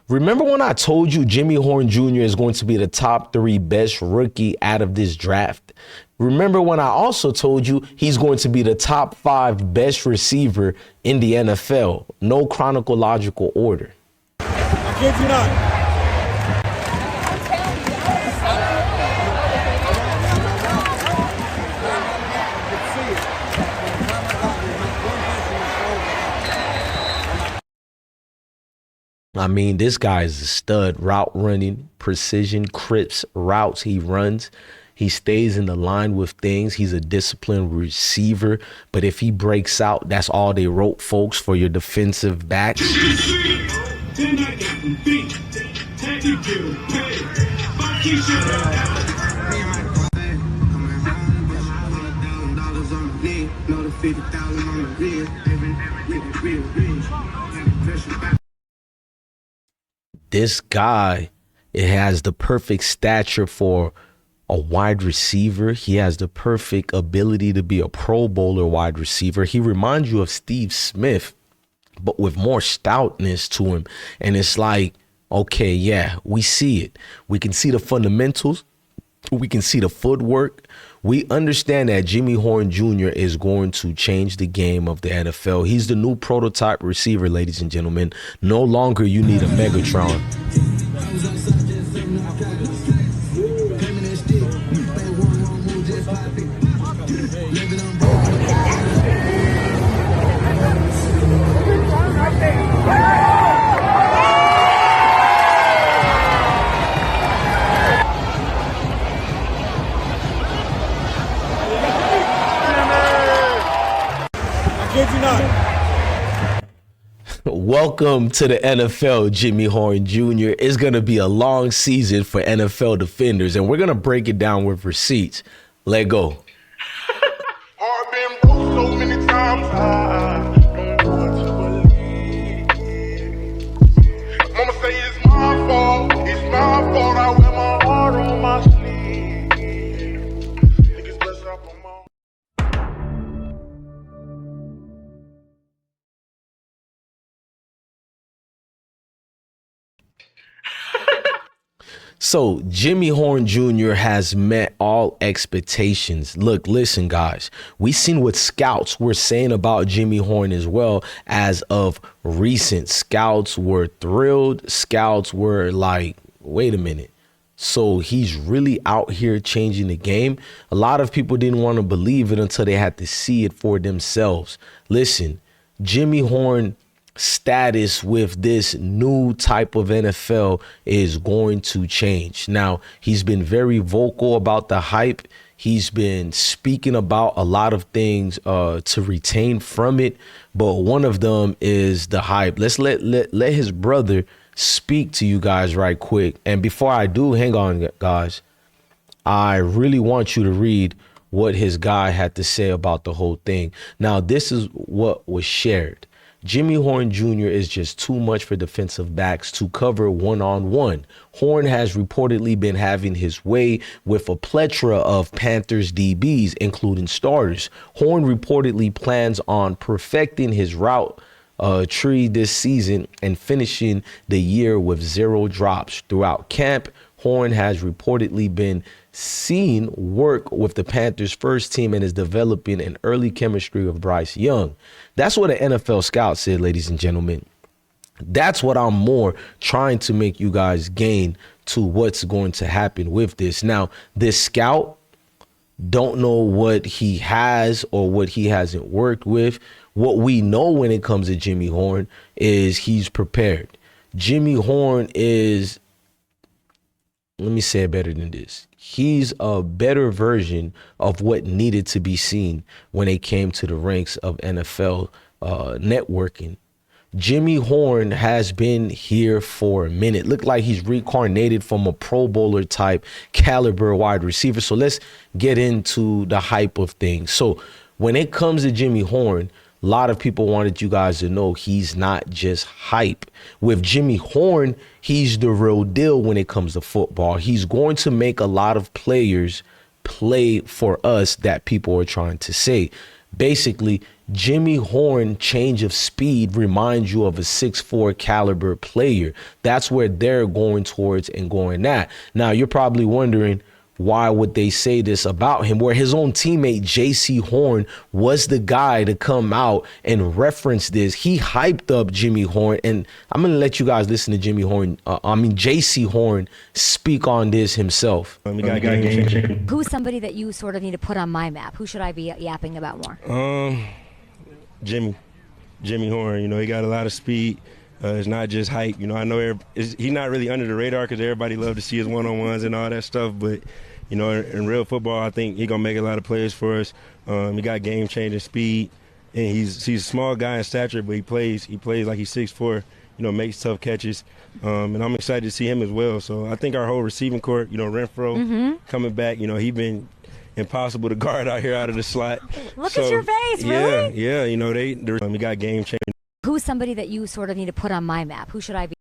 Remember when I told you Jimmy Horn Jr. is going to be the top 3 best rookie out of this draft? Remember when I also told you he's going to be the top 5 best receiver in the NFL? No chronological order. I kid you not. I mean, this guy is a stud. Route running, precision, crisp routes he runs. He stays in the line with things. He's a disciplined receiver. But if he breaks out, that's all they wrote, folks, for your defensive backs. This guy, it has the perfect stature for a wide receiver. He has the perfect ability to be a Pro Bowler wide receiver. He reminds you of Steve Smith, but with more stoutness to him. And it's like, okay, yeah, we see it. We can see the fundamentals. We can see the footwork. We understand that Jimmy Horn Jr. is going to change the game of the NFL. He's the new prototype receiver, ladies and gentlemen. No longer you need a Megatron. Welcome to the NFL, Jimmy Horn Jr. It's going to be a long season for NFL defenders, and we're going to break it down with receipts. Let go. I've been broke so many times, I don't know what to believe. Mama say it's my fault, I wear my heart on my sleeve. Niggas bless up on my... So Jimmy Horn Jr. has met all expectations. Look, listen, guys, we seen what scouts were saying about Jimmy Horn as well. As of recent, scouts were thrilled. Scouts were like, wait a minute. So he's really out here changing the game. A lot of people didn't want to believe it until they had to see it for themselves. Listen, Jimmy Horn status with this new type of NFL is going to change. Now, he's been very vocal about the hype. He's been speaking about a lot of things to retain from it, but one of them is the hype. Let's let his brother speak to you guys right quick. And before I do, hang on, guys. I really want you to read what his guy had to say about the whole thing. Now, this is what was shared. Jimmy Horn Jr. is just too much for defensive backs to cover one-on-one. Horn has reportedly been having his way with a plethora of Panthers DBs, including starters. Horn reportedly plans on perfecting his route tree this season and finishing the year with 0 drops. Throughout camp, Horn has reportedly been seen work with the Panthers first team and is developing an early chemistry with Bryce Young. That's what an NFL scout said, ladies and gentlemen. That's what I'm more trying to make you guys gain to what's going to happen with this. Now, this scout don't know what he has or what he hasn't worked with. What we know when it comes to Jimmy Horn is he's prepared. Jimmy Horn is, let me say it better than this. He's a better version of what needed to be seen when it came to the ranks of NFL networking. Jimmy Horn has been here for a minute. Looked like he's reincarnated from a Pro Bowler type caliber wide receiver. So let's get into the hype of things. So when it comes to Jimmy Horn, a lot of people wanted you guys to know he's not just hype. With Jimmy Horn, he's the real deal when it comes to football. He's going to make a lot of players play for us that people are trying to say. Basically, Jimmy Horn change of speed reminds you of a 6'4" caliber player. That's where they're going towards and going at. Now, you're probably wondering, why would they say this about him? Where his own teammate, Jaycee Horn, was the guy to come out and reference this. He hyped up Jimmy Horn, and I'm going to let you guys listen to Jaycee Horn speak on this himself. Who's somebody that you sort of need to put on my map? Who should I be yapping about more? Jimmy Horn, you know, he got a lot of speed. It's not just hype. You know, I know he's not really under the radar because everybody love to see his one-on-ones and all that stuff. But, you know, in real football, I think he's going to make a lot of plays for us. He got game-changing speed. And he's a small guy in stature, but he plays like he's 6'4", you know, makes tough catches. And I'm excited to see him as well. So I think our whole receiving court, you know, Renfro coming back, you know, he been impossible to guard out here out of the slot. Look at your face, really? Yeah, you know, he got game-changing. Who's somebody that you sort of need to put on my map? Who should I be?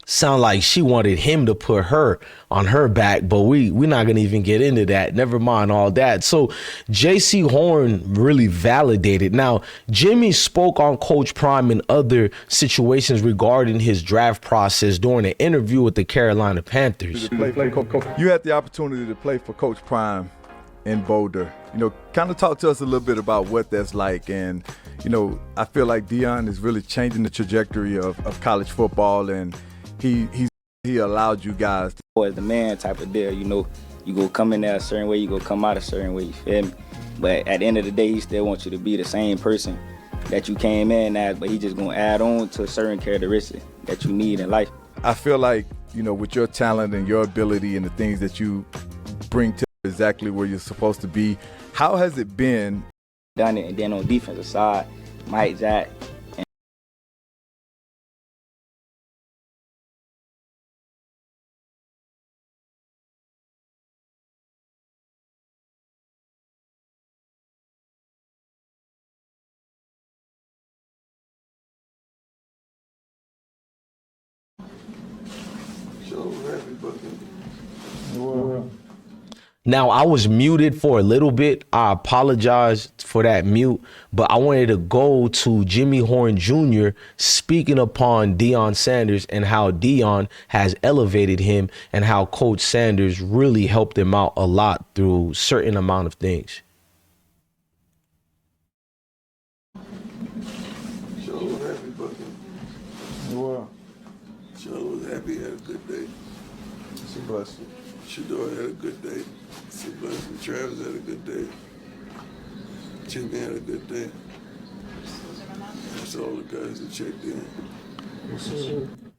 Sound like she wanted him to put her on her back, but we're not going to even get into that. Never mind all that. So Jaycee Horn really validated. Now, Jimmy spoke on Coach Prime and other situations regarding his draft process during an interview with the Carolina Panthers. You had the opportunity to play for Coach Prime in Boulder. You know, kind of talk to us a little bit about what that's like. And, you know, I feel like Deion is really changing the trajectory of college football, and he allowed you guys to. As the man type of deal, you know, you go come in there a certain way, you go come out a certain way, you feel me? But at the end of the day, he still wants you to be the same person that you came in as, but he just gonna add on to certain characteristics that you need in life. I feel like, you know, with your talent and your ability and the things that you bring to exactly where you're supposed to be, how has it been? Done it, and then on defensive side, Mike Jack. Now, I was muted for a little bit. I apologize for that mute, but I wanted to go to Jimmy Horn Jr. speaking upon Deion Sanders and how Deion has elevated him and how Coach Sanders really helped him out a lot through certain amount of things. Sure was happy, but sure was happy. Had a good day. It's a blessing. Shador had a good day. It's a blessing. Travis had a good day. Jimmy had a good day. That's all the guys that checked in.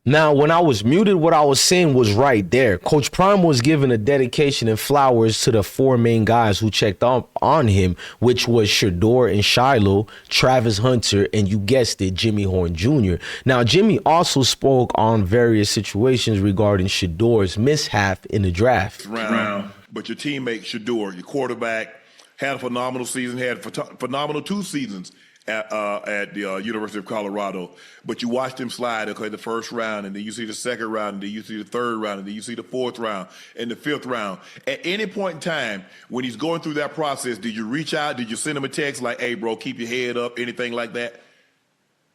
Now, when I was muted, what I was saying was right there. Coach Prime was giving a dedication and flowers to the four main guys who checked up on him, which was Shador and Shiloh, Travis Hunter, and you guessed it, Jimmy Horn Jr. Now, Jimmy also spoke on various situations regarding Shador's mishap in the draft. But your teammate Shador, your quarterback, had a phenomenal season, had phenomenal 2 seasons at the University of Colorado. But you watched him slide, okay, the first round, and then you see the second round, and then you see the third round, and then you see the fourth round, and the fifth round. At any point in time, when he's going through that process, did you reach out? Did you send him a text like, hey, bro, keep your head up, anything like that?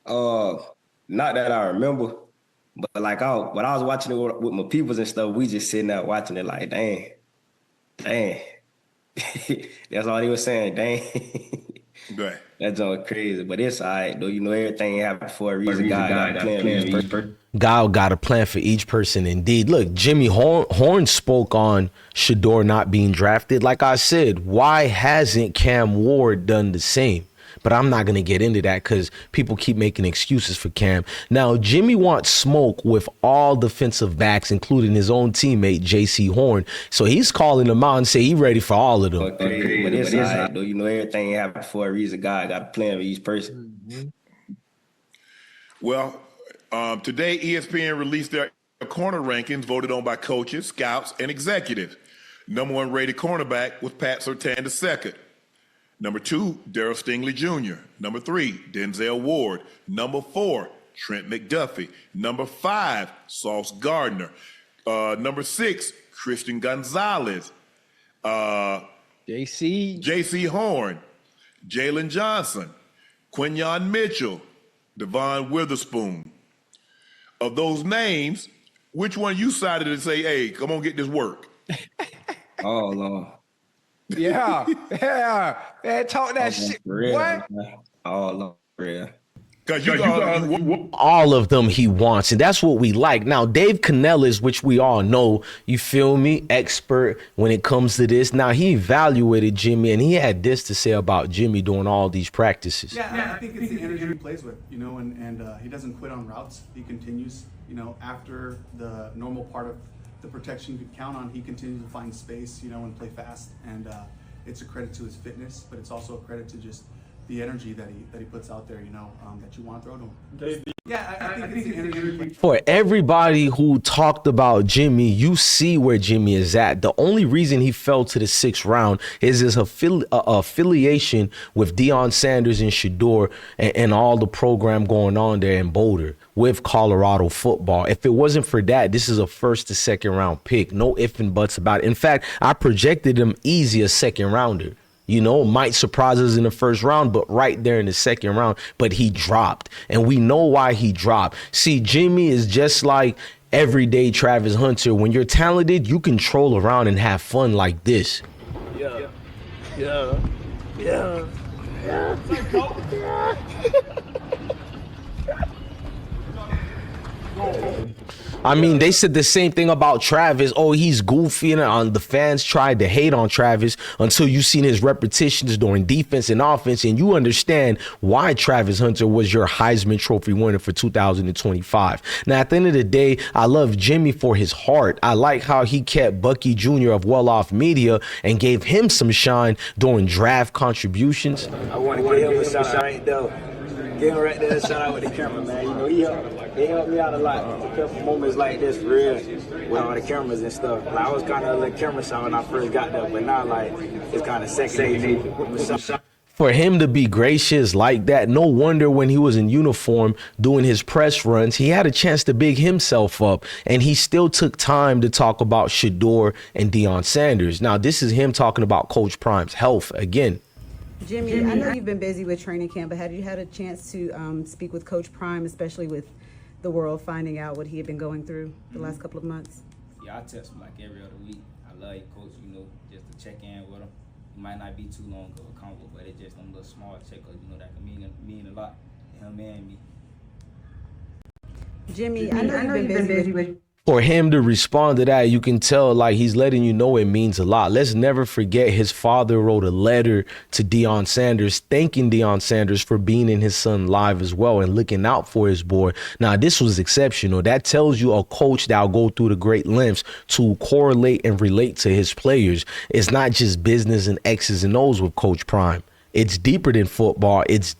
Not that I remember, but like when I was watching it with my peoples and stuff, we just sitting there watching it like, dang. That's all he was saying, dang. Right. That's all crazy, but it's all right, though. You know, everything happened for a reason. God got a plan for each person. God got a plan for each person, indeed. Look, Jimmy Horn spoke on Shador not being drafted. Like I said, why hasn't Cam Ward done the same? But I'm not going to get into that because people keep making excuses for Cam. Now, Jimmy wants smoke with all defensive backs, including his own teammate, Jaycee Horn. So he's calling them out and say he's ready for all of them. Okay, but it's all right, though. You know, everything happened for a reason. God got a plan for each person. Well, today ESPN released their corner rankings voted on by coaches, scouts, and executives. Number 1 rated cornerback was Pat Surtain II. Number 2, Darryl Stingley Jr. Number 3, Denzel Ward. Number 4, Trent McDuffie. Number 5, Sauce Gardner. Number 6, Christian Gonzalez. Jaycee Horn. Jalen Johnson, Quinyon Mitchell, Devon Witherspoon. Of those names, which one you decided to say, hey, come on, get this work? Oh, Lord. Yeah. Man, talk that shit, boy. Oh, Lord, real. Because you All of them he wants, and that's what we like. Now, Dave Canellis, which we all know, you feel me, expert when it comes to this. Now, he evaluated Jimmy, and he had this to say about Jimmy during all these practices. Yeah, I think it's the energy he plays with, and he doesn't quit on routes. He continues, after the normal part of the protection you could count on, he continues to find space, and play fast. And it's a credit to his fitness, but it's also a credit to just the energy that he puts out there, that you want to throw to him. Yeah, I think it's the energy. For everybody who talked about Jimmy, you see where Jimmy is at. The only reason he fell to the 6th round is his affiliation with Deion Sanders and Shador and all the program going on there in Boulder with Colorado football. If it wasn't for that, this is a 1st to 2nd round pick. No ifs and buts about it. In fact, I projected him easy a 2nd rounder. Might surprise us in the 1st round, but right there in the 2nd round. But he dropped, and we know why he dropped. See, Jimmy is just like everyday Travis Hunter. When you're talented, you can troll around and have fun like this. Yeah. I mean, they said the same thing about Travis. Oh, he's goofy, and the fans tried to hate on Travis until you seen his repetitions during defense and offense, and you understand why Travis Hunter was your Heisman Trophy winner for 2025. Now, at the end of the day, I love Jimmy for his heart. I like how he kept Bucky Jr. of Well Off Media and gave him some shine during draft contributions. I want to give him a shout right though. Give him right there a shout out with the camera, man. He helped me out a lot. A couple moments like this, for real, with all the cameras and stuff. Like, I was kind of a little camera shy when I first got there, but now, it's kind of second nature. For him to be gracious like that, no wonder when he was in uniform doing his press runs, he had a chance to big himself up, and he still took time to talk about Shador and Deion Sanders. Now, this is him talking about Coach Prime's health again. Jimmy, I know you've been busy with training camp, but have you had a chance to speak with Coach Prime, especially with the world finding out what he had been going through the last couple of months? Yeah, I text him like every other week. I love you, Coach, just to check in with him. It might not be too long of a convo, but it's just them little small check-ups, that can mean a lot to him and me. Jimmy, I know you've been busy with... For him to respond to that, you can tell like he's letting you know it means a lot. Let's never forget his father wrote a letter to Deion Sanders, thanking Deion Sanders for being in his son's life as well and looking out for his boy. Now, this was exceptional. That tells you a coach that'll go through the great lengths to correlate and relate to his players. It's not just business and X's and O's with Coach Prime. It's deeper than football. It's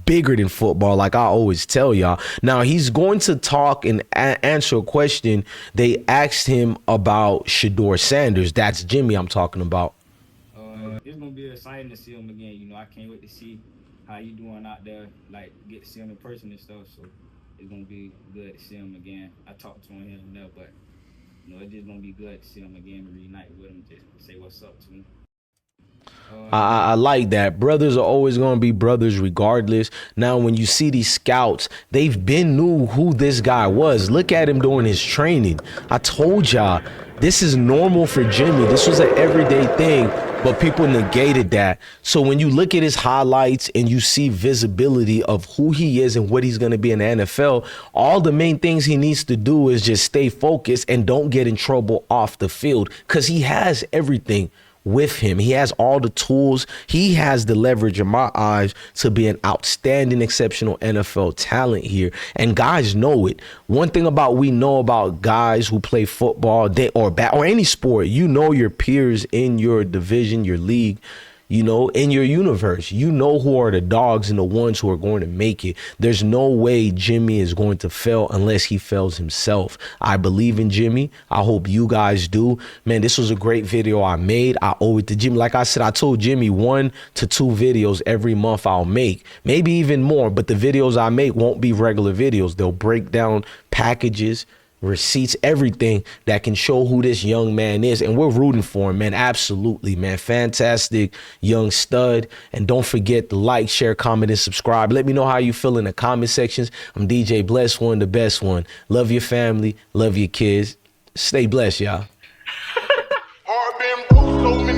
bigger than football, like I always tell y'all. Now, he's going to talk and answer a question they asked him about Shador Sanders. That's Jimmy I'm talking about. It's going to be exciting to see him again. I can't wait to see how you doing out there, get to see him in person and stuff. So it's going to be good to see him again. I talked to him here and there, but, it's just going to be good to see him again and reunite with him, just say what's up to him. I like that. Brothers are always going to be brothers regardless. Now, when you see these scouts, they've been knew who this guy was. Look at him during his training. I told y'all, this is normal for Jimmy. This was an everyday thing, but people negated that. So when you look at his highlights and you see visibility of who he is and what he's going to be in the NFL, all the main things he needs to do is just stay focused and don't get in trouble off the field, because he has everything with him. He has all the tools. He has the leverage in my eyes to be an outstanding, exceptional NFL talent here. And guys know it. One thing we know about guys who play football or any sport, your peers in your division, your league, in your universe, who are the dogs and the ones who are going to make it. There's no way Jimmy is going to fail unless he fails himself. I believe in Jimmy. I hope you guys do. Man, this was a great video I made. I owe it to Jimmy. Like I said, I told Jimmy 1 to 2 videos every month I'll make, maybe even more, but the videos I make won't be regular videos. They'll break down packages, receipts, everything that can show who this young man is. And we're rooting for him, man. Absolutely, man. Fantastic young stud. And don't forget to like, share, comment, and subscribe. Let me know how you feel in the comment sections. I'm DJ Bless One, the best one. Love your family. Love your kids. Stay blessed, y'all. Heart been broke so many